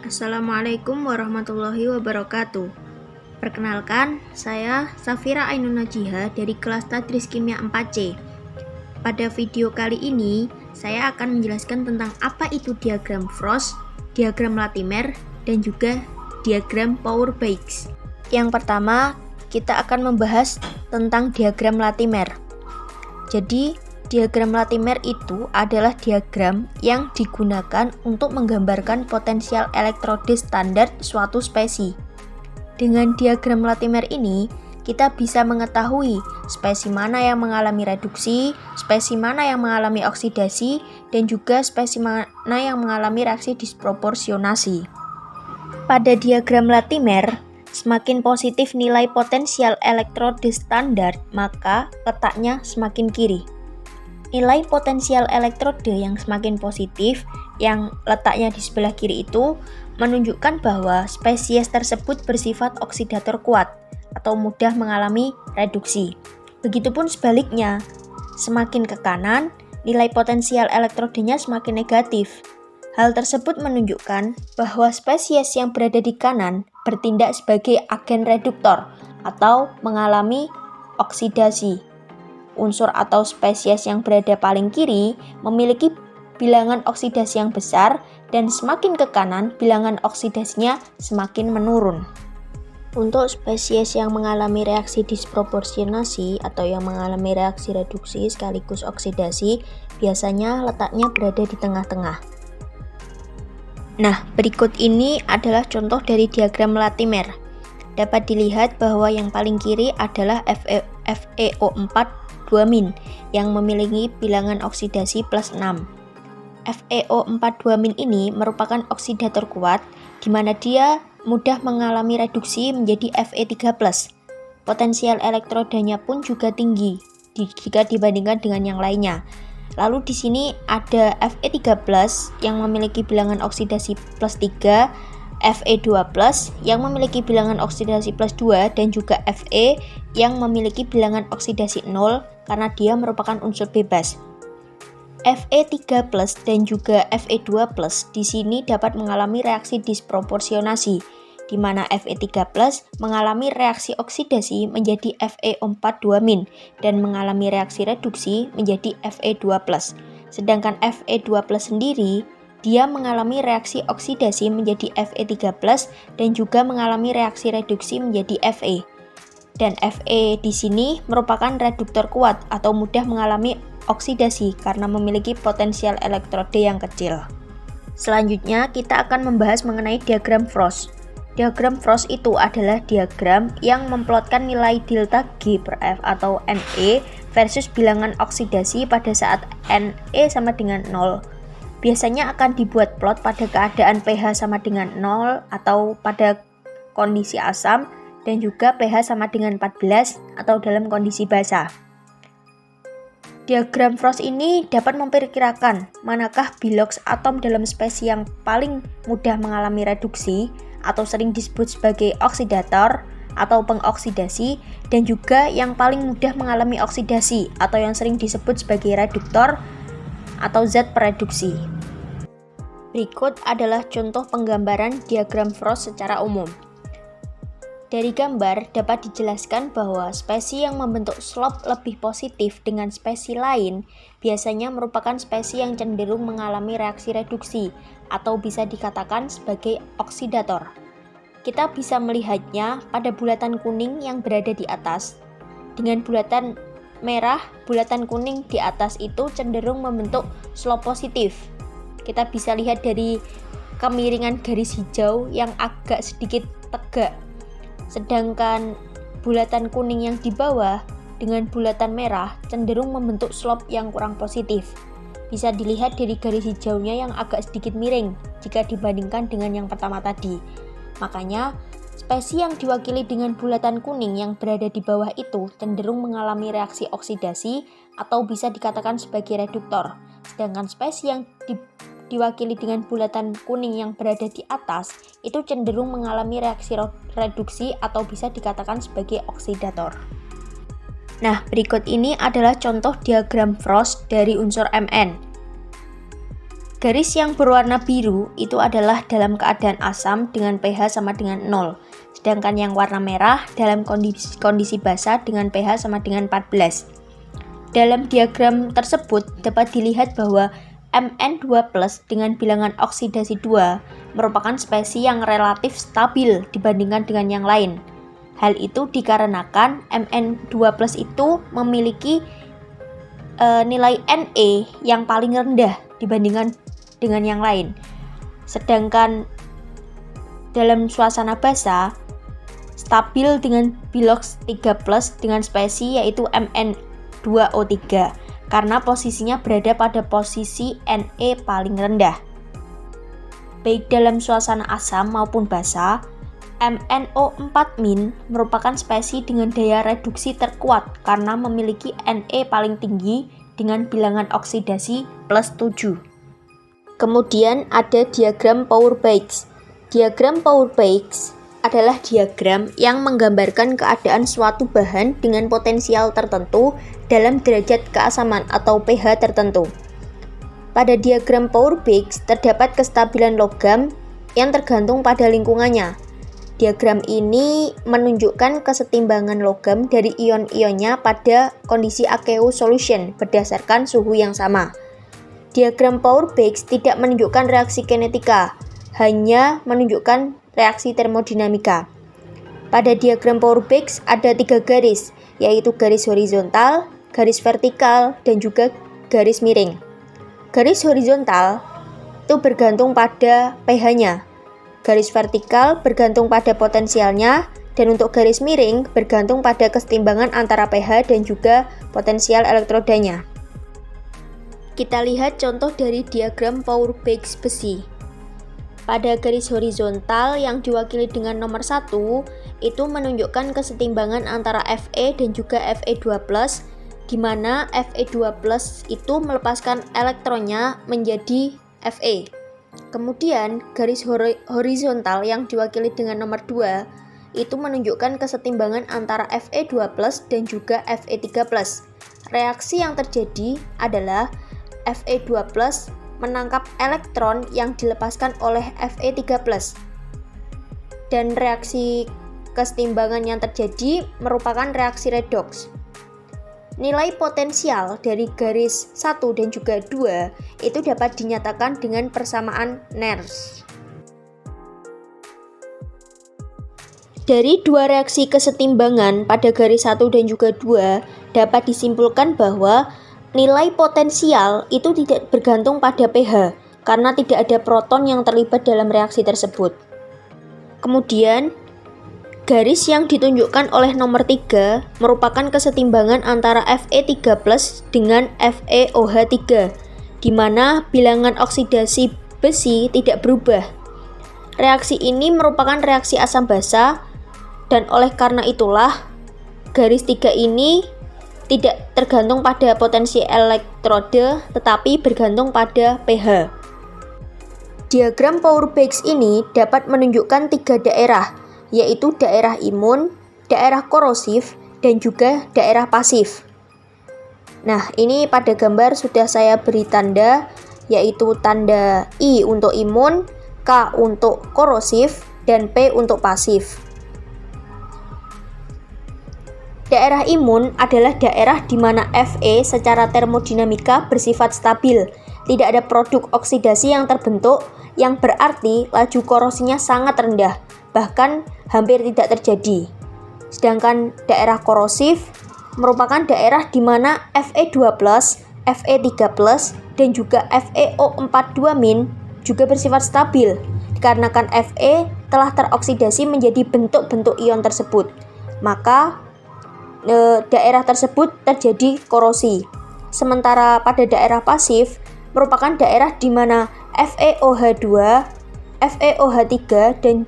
Assalamualaikum warahmatullahi wabarakatuh. Perkenalkan, saya Safira Ainun Najiha dari kelas Tadris Kimia 4C. Pada video kali ini, saya akan menjelaskan tentang apa itu diagram Frost, diagram Latimer, dan juga diagram Pauer-Baix. Yang pertama, kita akan membahas tentang diagram Latimer. Jadi, diagram Latimer itu adalah diagram yang digunakan untuk menggambarkan potensial elektrode standar suatu spesi. Dengan diagram Latimer ini, kita bisa mengetahui spesi mana yang mengalami reduksi, spesi mana yang mengalami oksidasi, dan juga spesi mana yang mengalami reaksi disproporsionasi. Pada diagram Latimer, semakin positif nilai potensial elektrode standar, maka letaknya semakin kiri. Nilai potensial elektrode yang semakin positif, yang letaknya di sebelah kiri itu, menunjukkan bahwa spesies tersebut bersifat oksidator kuat atau mudah mengalami reduksi. Begitupun sebaliknya, semakin ke kanan, nilai potensial elektrodenya semakin negatif. Hal tersebut menunjukkan bahwa spesies yang berada di kanan bertindak sebagai agen reduktor atau mengalami oksidasi. Unsur atau spesies yang berada paling kiri memiliki bilangan oksidasi yang besar dan semakin ke kanan bilangan oksidasinya semakin menurun. Untuk spesies yang mengalami reaksi disproporsionasi atau yang mengalami reaksi reduksi sekaligus oksidasi, biasanya letaknya berada di tengah-tengah. Nah, berikut ini adalah contoh dari diagram Latimer. Dapat dilihat bahwa yang paling kiri adalah FeO4 2- yang memiliki bilangan oksidasi plus 6. FeO4 2- ini merupakan oksidator kuat di mana dia mudah mengalami reduksi menjadi Fe3+. Potensial elektrodanya pun juga tinggi jika dibandingkan dengan yang lainnya. Lalu di sini ada Fe3+ yang memiliki bilangan oksidasi plus 3, Fe2+ yang memiliki bilangan oksidasi plus 2, dan juga Fe yang memiliki bilangan oksidasi 0 karena dia merupakan unsur bebas. Fe3+ dan juga Fe2+ di sini dapat mengalami reaksi disproporsionasi, di mana Fe3+ mengalami reaksi oksidasi menjadi FeO4 2- dan mengalami reaksi reduksi menjadi Fe2+. Sedangkan Fe2+ sendiri dia mengalami reaksi oksidasi menjadi Fe3+ dan juga mengalami reaksi reduksi menjadi Fe. Dan Fe di sini merupakan reduktor kuat atau mudah mengalami oksidasi karena memiliki potensial elektrode yang kecil. Selanjutnya kita akan membahas mengenai diagram Frost. Diagram Frost itu adalah diagram yang memplotkan nilai delta G per F atau Ne versus bilangan oksidasi pada saat Ne sama dengan 0. Biasanya akan dibuat plot pada keadaan pH sama dengan 0 atau pada kondisi asam dan juga pH sama dengan 14 atau dalam kondisi basah. Diagram Frost ini dapat memperkirakan manakah biloks atom dalam spesi yang paling mudah mengalami reduksi atau sering disebut sebagai oksidator atau pengoksidasi, dan juga yang paling mudah mengalami oksidasi atau yang sering disebut sebagai reduktor atau zat pereduksi. Berikut adalah contoh penggambaran diagram Frost secara umum. Dari gambar dapat dijelaskan bahwa spesi yang membentuk slope lebih positif dengan spesi lain biasanya merupakan spesi yang cenderung mengalami reaksi reduksi atau bisa dikatakan sebagai oksidator. Kita bisa melihatnya pada bulatan kuning yang berada di atas. Dengan bulatan merah, bulatan kuning di atas itu cenderung membentuk slope positif. Kita bisa lihat dari kemiringan garis hijau yang agak sedikit tegak. Sedangkan bulatan kuning yang di bawah dengan bulatan merah cenderung membentuk slope yang kurang positif. Bisa dilihat dari garis hijaunya yang agak sedikit miring jika dibandingkan dengan yang pertama tadi. Makanya, spesi yang diwakili dengan bulatan kuning yang berada di bawah itu cenderung mengalami reaksi oksidasi atau bisa dikatakan sebagai reduktor. Sedangkan spesi yang diwakili dengan bulatan kuning yang berada di atas itu cenderung mengalami reaksi reduksi atau bisa dikatakan sebagai oksidator. Nah, berikut ini adalah contoh diagram Frost dari unsur Mn. Garis yang berwarna biru itu adalah dalam keadaan asam dengan pH sama dengan 0. Sedangkan yang warna merah dalam kondisi basa dengan pH sama dengan 14. Dalam diagram tersebut dapat dilihat bahwa Mn2+ dengan bilangan oksidasi 2 merupakan spesies yang relatif stabil dibandingkan dengan yang lain. Hal itu dikarenakan Mn2+ itu memiliki nilai Na yang paling rendah dibandingkan dengan yang lain. Sedangkan dalam suasana basa stabil dengan Bilox 3+ dengan spesies yaitu Mn2O3 karena posisinya berada pada posisi Na paling rendah. Baik dalam suasana asam maupun basa, MnO4- merupakan spesies dengan daya reduksi terkuat karena memiliki Na paling tinggi dengan bilangan oksidasi +7. Kemudian ada diagram Pourbaix. Diagram Pourbaix adalah diagram yang menggambarkan keadaan suatu bahan dengan potensial tertentu dalam derajat keasaman atau pH tertentu. Pada diagram Pourbaix terdapat kestabilan logam yang tergantung pada lingkungannya. Diagram ini menunjukkan kesetimbangan logam dari ion-ionnya pada kondisi aqueous solution berdasarkan suhu yang sama. Diagram Pourbaix tidak menunjukkan reaksi kinetika, hanya menunjukkan reaksi termodinamika. Pada diagram Pourbaix ada 3 garis, yaitu garis horizontal, garis vertikal, dan juga garis miring. Garis horizontal itu bergantung pada pH-nya. Garis vertikal bergantung pada potensialnya, dan untuk garis miring bergantung pada kesetimbangan antara pH dan juga potensial elektrodanya. Kita lihat contoh dari diagram Pourbaix besi. Pada garis horizontal yang diwakili dengan nomor 1, itu menunjukkan kesetimbangan antara Fe dan juga Fe2+, di mana Fe2+ itu melepaskan elektronnya menjadi Fe. Kemudian garis horizontal yang diwakili dengan nomor 2 itu menunjukkan kesetimbangan antara Fe2+ dan juga Fe3+. Reaksi yang terjadi adalah Fe2+ menangkap elektron yang dilepaskan oleh Fe3+. Dan reaksi kesetimbangan yang terjadi merupakan reaksi redoks. Nilai potensial dari garis 1 dan juga 2 itu dapat dinyatakan dengan persamaan Nernst. Dari dua reaksi kesetimbangan pada garis 1 dan juga 2 dapat disimpulkan bahwa nilai potensial itu tidak bergantung pada pH karena tidak ada proton yang terlibat dalam reaksi tersebut. Kemudian garis yang ditunjukkan oleh nomor 3 merupakan kesetimbangan antara Fe3+ dengan FeOH3, di mana bilangan oksidasi besi tidak berubah. Reaksi ini merupakan reaksi asam basa, dan oleh karena itulah garis 3 ini tidak tergantung pada potensi elektrode, tetapi bergantung pada pH. Diagram Pourbaix ini dapat menunjukkan 3 daerah, yaitu daerah imun, daerah korosif, dan juga daerah pasif. Nah, ini pada gambar sudah saya beri tanda, yaitu tanda I untuk imun, K untuk korosif, dan P untuk pasif. Daerah imun adalah daerah di mana Fe secara termodinamika bersifat stabil, tidak ada produk oksidasi yang terbentuk, yang berarti laju korosinya sangat rendah, bahkan hampir tidak terjadi. Sedangkan daerah korosif merupakan daerah di mana Fe2+, Fe3+, dan juga FeO42- juga bersifat stabil, dikarenakan Fe telah teroksidasi menjadi bentuk-bentuk ion tersebut. Maka daerah tersebut terjadi korosi. Sementara pada daerah pasif merupakan daerah di mana FeOH2, FeOH3 dan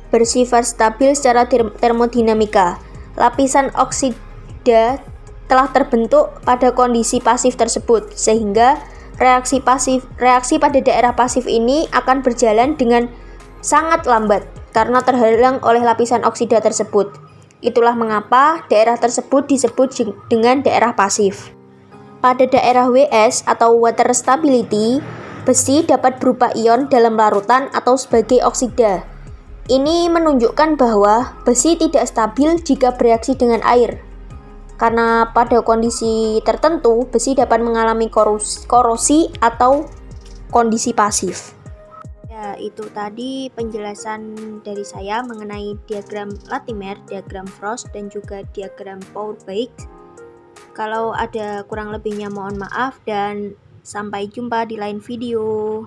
bersifat stabil secara termodinamika. Lapisan oksida telah terbentuk pada kondisi pasif tersebut, sehingga reaksi pada daerah pasif ini akan berjalan dengan sangat lambat karena terhalang oleh lapisan oksida tersebut. Itulah mengapa daerah tersebut disebut dengan daerah pasif. Pada daerah WS atau water stability, besi dapat berupa ion dalam larutan atau sebagai oksida. Ini menunjukkan bahwa besi tidak stabil jika bereaksi dengan air. Karena pada kondisi tertentu, besi dapat mengalami korosi atau kondisi pasif. Ya, itu tadi penjelasan dari saya mengenai diagram Latimer, diagram Frost, dan juga diagram Pourbaix. Kalau ada kurang lebihnya mohon maaf dan sampai jumpa di lain video.